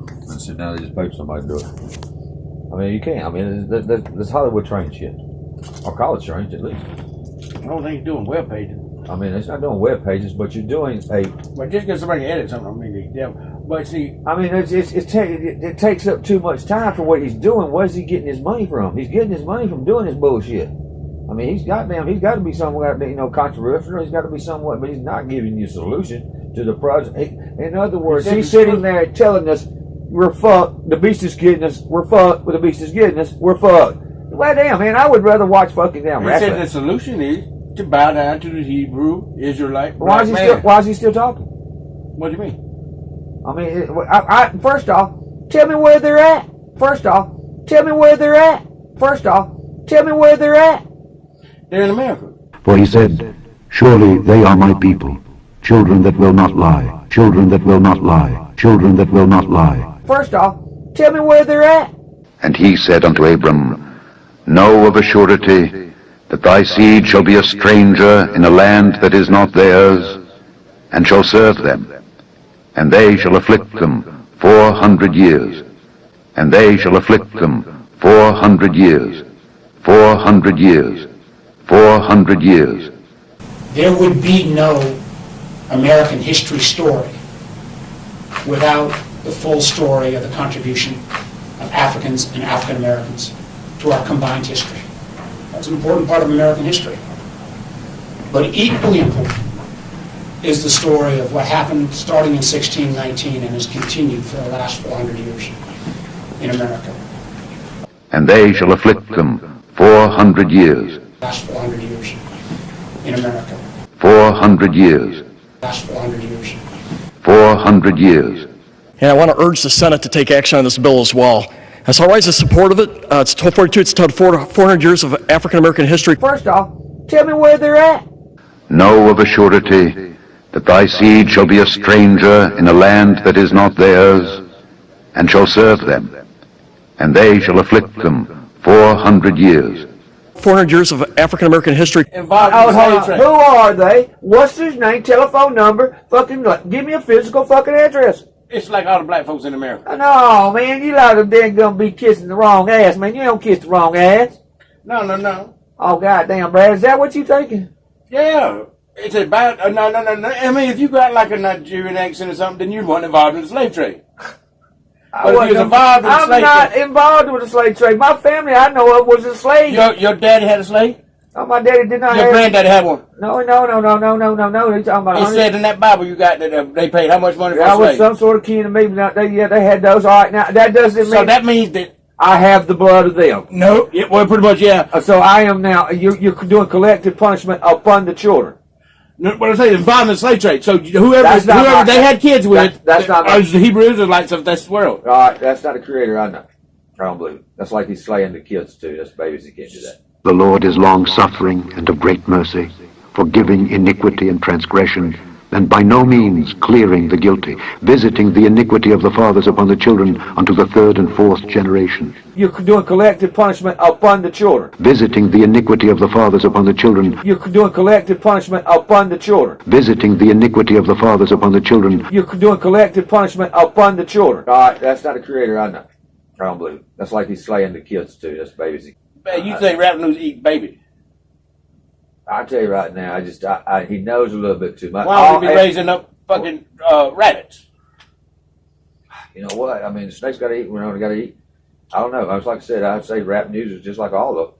And sit down and just pay for somebody to do it. I mean, you can't. I mean, that's Hollywood trained shit. Or college trained, at least. I don't think he's doing web pages. I mean, it's not doing web pages, but you're doing a... But just because somebody edits something, I mean, yeah. But see... I mean, it takes up too much time for what he's doing. Where's he getting his money from? He's getting his money from doing this bullshit. I mean, he's got to be somewhat, controversial. He's got to be somewhat, but he's not giving you a solution to the problem. In other words, he's sitting there telling us, we're fucked, the beast is getting us, we're fucked, the beast is getting us, we're fucked. Well, damn, man, I would rather watch fucking damn wrestling. He said the solution is to bow down to the Hebrew Israelite. Why is he still talking? What do you mean? I mean, first off, tell me where they're at. First off, tell me where they're at. First off, tell me where they're at. They're in America. For he said, surely they are my people, children that will not lie, children that will not lie, children that will not lie. First off, tell me where they're at. And he said unto Abram, know of a surety that thy seed shall be a stranger in a land that is not theirs, and shall serve them, and they shall afflict them 400 years, and they shall afflict them 400 years, 400 years, 400 years. There would be no American history story without the full story of the contribution of Africans and African Americans to our combined history. That's an important part of American history. But equally important is the story of what happened starting in 1619 and has continued for the last 400 years in America. And they shall afflict them 400 years. Last 400 years in America. 400 years. Last 400 years. 400 years. And I want to urge the Senate to take action on this bill as well. And so I rise in support of it. It's 1242. It's titled 400 Years of African American History. First off, tell me where they're at. Know of a surety that thy seed shall be a stranger in a land that is not theirs, and shall serve them, and they shall afflict them 400 years. 400 years of African American history. Who are they? What's his name? Telephone number? Fucking give me a physical fucking address. It's like all the black folks in America. No, man, you lot of them gonna be kissing the wrong ass, man. You don't kiss the wrong ass. No. Oh, goddamn, Brad, is that what you thinking? Yeah. It's about, no. I mean, if you got like a Nigerian accent or something, then you'd want involved in the slave trade. I'm not involved with the slave trade. My family I know of was a slave. Your daddy had a slave? No, my daddy did not. Your granddaddy had one? No. He's talking about. It said in that Bible you got that they paid how much money for a slave? I was some sort of kin to me. They had those. All right, now that doesn't mean. So that means that I have the blood of them. No, well, pretty much, yeah. So I am now. You're doing collective punishment upon the children. No, what I'm saying, involved in the slave trade. So whoever they had kids with, that's not the Hebrew Israelites of this world. All right, that's not a creator. I know. I don't believe it. That's like he's slaying the kids too. That's babies. He can't do that. The Lord is long-suffering and of great mercy, forgiving iniquity and transgression, and by no means clearing the guilty, visiting the iniquity of the fathers upon the children unto the third and fourth generation. You're doing collective punishment upon the children. Visiting the iniquity of the fathers upon the children. You're doing collective punishment upon the children. Visiting the iniquity of the fathers upon the children. You're doing collective punishment upon the children. All right, that's not a creator. I know. I don't believe it. That's like he's slaying the kids too. That's babies. Man, you think rap news eat baby? I'll tell you right now, he knows a little bit too much. Why would he be raising up fucking rabbits? You know what? I mean, the snake's got to eat. We only got to eat. I don't know. Like I said, I'd say rap news is just like all of them.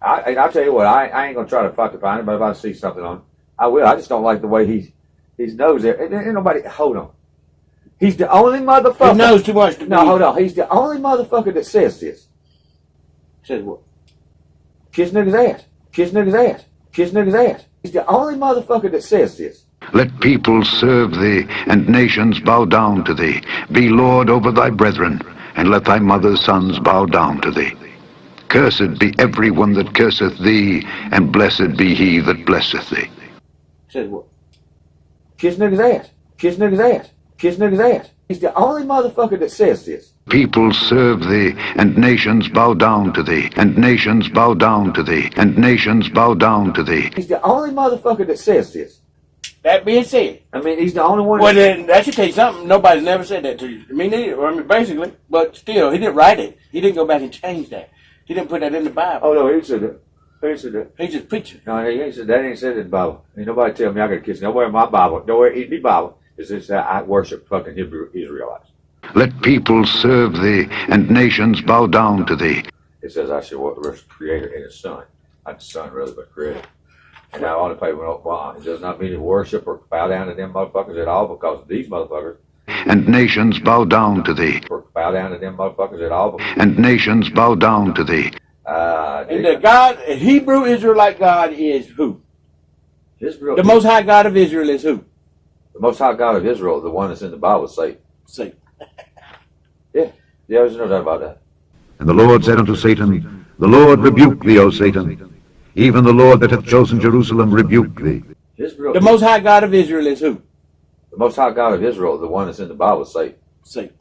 I'll tell you what, I ain't going to try to fucking find it, but if I see something on it, I will. I just don't like the way he knows it. Ain't nobody, hold on. He's the only motherfucker. He knows too much to No, hold on. He's the only motherfucker that says this. Says what? Kiss niggas ass. Kiss niggas ass. Kiss niggas ass. He's the only motherfucker that says this. Let peoples serve thee, and nations bow down to thee. Be Lord over thy brethren, and let thy mother's sons bow down to thee. Cursed be every one that curseth thee, and blessed be he that blesseth thee. Says what? Kiss niggas ass. Kiss niggas ass. Kiss niggas ass. He's the only motherfucker that says this. Peoples serve thee, and nations bow down to thee, and nations bow down to thee, and nations bow down to thee. He's the only motherfucker that says this. That being said, I mean, he's the only one. well, then that should tell you something. Nobody's never said that to you. Me neither. I mean, basically, but still, he didn't write it. He didn't go back and change that. He didn't put that in the Bible. Oh no, he said that. He said that. He's just preaching. No, he ain't said that. Ain't said in the Bible. Ain't nobody tell me I got to kiss. Nowhere in my Bible, nowhere in the Bible is this that I worship fucking Hebrew Israelites. Let peoples serve thee, and nations bow down to thee. It says I should worship the Creator and His Son. Not the Son, really, but Creator. And now all the people, well, it does not mean to worship or bow down to them motherfuckers at all, because these motherfuckers. And nations bow down to thee. Or bow down to them motherfuckers at all. And nations bow down to thee. And the God, Hebrew Israelite God is who? Israel, The Most High God of Israel is who? the Most High God of Israel, the one that's in the Bible, is Satan. Satan. Yeah, there's no doubt about that. And the Lord said unto Satan, The Lord rebuke thee, O Satan. Even the Lord that hath chosen Jerusalem rebuke thee. Israel, The Most High God of Israel is who? the Most High God of Israel, the one that's in the Bible, is Satan. Satan.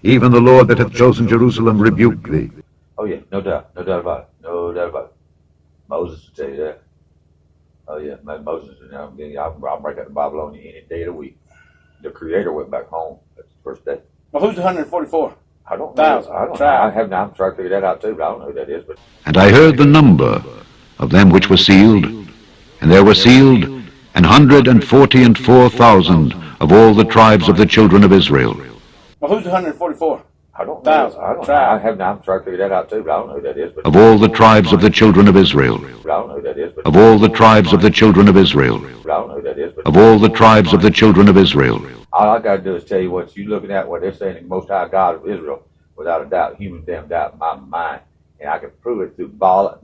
Even the Lord that hath chosen Jerusalem rebuke thee. Oh yeah, no doubt about it, no doubt about it. Moses will tell you that. Oh yeah, man, Moses, I'll break out the Bible on you any day of the week. The Creator went back home. That's the first day. Well, who's the 144? I don't know. Thousand. I don't know. Tribe. I have now. I'm trying to figure that out too, but I don't know who that is. But And I heard the number of them which were sealed, and there were sealed 144,000 of all the tribes of the children of Israel. Well, who's the 144? I don't know. Thousand. I don't know. Tribe. I have now. I'm trying to figure that out too, but I don't know who that is. But Of all the tribes of the children of Israel. I don't know who that is. But Of all the tribes of the children of Israel. I don't know who that is. But Of all the tribes of the children of Israel. all I got to do is tell you what you're looking at, what they're saying, the Most High God of Israel, without a doubt, human damn doubt in my mind. And I can prove it through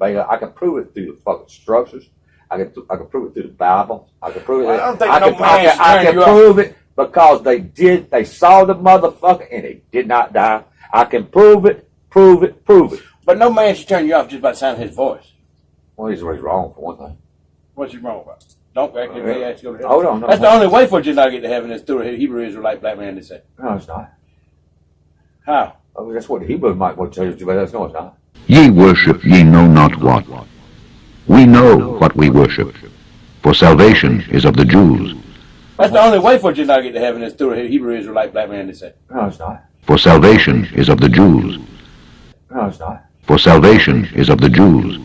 I can prove it through the fucking structures. I can prove it through the Bible. I can prove it. Well, I don't think I no can, man should I turn can you up. prove it because they saw the motherfucker and they did not die. I can prove it. But no man should turn you off just by the sound of his voice. Well, he's wrong for one thing. What's he wrong about? Don't act like he has to go to heaven. Hold on. No, That's the only way for you not to get to heaven is through a Hebrew Israelite black man to say. No, it's not. How? Oh, that's what the Hebrew might want to tell you, but that's no, it's not. Ye worship ye know not what. We know what we worship, for salvation is of the Jews. That's the only way for you not to get to heaven is through a Hebrew Israelite black man to say. No, it's not. For salvation is of the Jews. No, it's not. For salvation is of the Jews.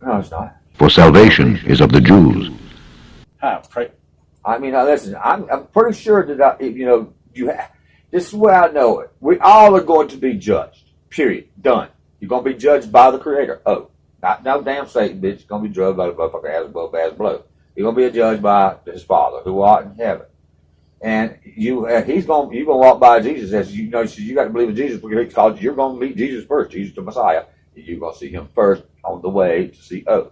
No, it's not. For salvation is of the Jews. How? Pray. I mean, now listen, I'm pretty sure that, this is the way I know it. We all are going to be judged. Period. Done. You're going to be judged by the Creator. Oh, not no damn Satan, bitch. You're going to be judged by the motherfucker as above, as below. You're going to be judged by his Father, who art in heaven. And you're going to walk by Jesus as you know. You got to believe in Jesus because you're going to meet Jesus first, Jesus the Messiah. And you're going to see him first on the way to see us.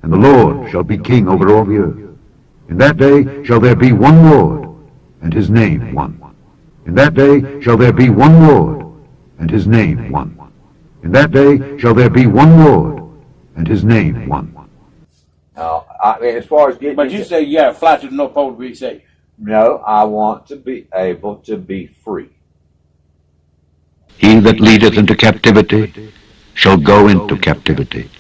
And the Lord shall be king over all the earth. In that day shall there be one Lord, and his name one. In that day shall there be one Lord, and his name one. In that day shall there be one Lord, and his name one. Now, I mean, as far as getting... But you say you got to fly to the North Pole to be saved. No, I want to be able to be free. He that leadeth into captivity shall go into captivity.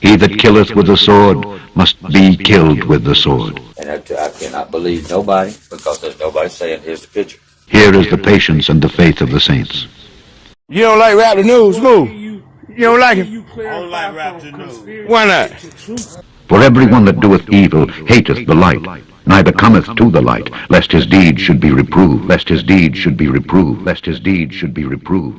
He that killeth with the sword must be killed with the sword. And I cannot believe nobody because there's nobody saying, here's the picture. Here is the patience and the faith of the saints. You don't like rap the news, Smooth? You don't like it? I don't like rap the news. Why not? For everyone that doeth evil hateth the light, neither cometh to the light, lest his deeds should be reproved, lest his deeds should be reproved, lest his deeds should be reproved.